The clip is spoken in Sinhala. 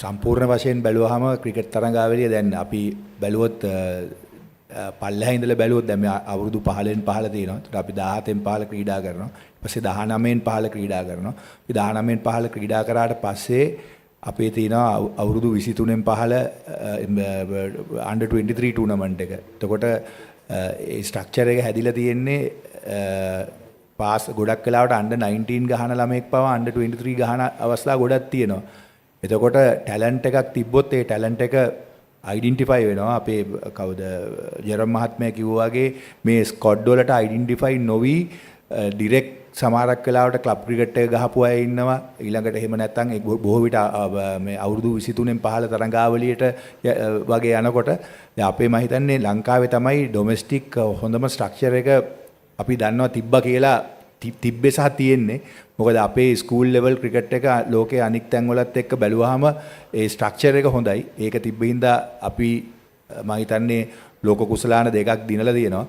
සම්පූර්ණ වශයෙන් බැලුවාම ක්‍රිකට් තරඟාවලිය දැන් අපි බැලුවොත් පල්ලෙහා ඉඳලා බැලුවොත් දැන් මේ අවුරුදු 15න් 15 තියෙනවා. ඒකට අපි 17න් 15 ක්‍රීඩා කරනවා. ඊපස්සේ 19න් 15 ක්‍රීඩා කරනවා. අපි 19න් 15 ක්‍රීඩා කරාට පස්සේ අපේ තියෙනවා අවුරුදු 23න් 15 under 23 ටූර්නමන්ට් එක. එතකොට ඒ ස්ට්‍රක්චර් එක හැදිලා තියෙන්නේ පාස් ගොඩක් වෙලාවට under 19 ගහන ළමෙක් පවා under 23 ගහන අවස්ථා ගොඩක් තියෙනවා. එතකොට ටැලන්ට් එකක් තිබ්බොත් ඒ ටැලන්ට් එක අයිඩෙන්ටිෆයි වෙනවා. අපේ කවුද ජෙරම් මහත්මයා කිව්වා වගේ මේ ස්කොඩ් වලට අයිඩෙන්ටිෆයි නොවි ඩිරෙක්ට් සමහරක් වෙලාවට ක්ලබ් ක්‍රිකට් එක ගහපු අය ඉන්නවා. ඊළඟට එහෙම නැත්නම් බොහෝ විට මේ අවුරුදු 23න් 15 තරඟාවලියට වගේ යනකොට දැන් අපේ මම හිතන්නේ ලංකාවේ තමයි ඩොමෙස්ටික් හොඳම ස්ට්‍රක්චර් එක අපි දන්නවා තිබ්බා කියලා තිබ්බේ සහ තියෙන්නේ. මොකද අපේ ස්කූල් ලෙවල් ක්‍රිකට් එක ලෝකයේ අනික් තැන් වලත් එක්ක බැලුවාම ඒ ස්ට්‍රක්චර් එක හොඳයි. ඒක තිබ්බින්දා අපි මම හිතන්නේ ලෝක කුසලාන දෙකක් දිනලා තියෙනවා.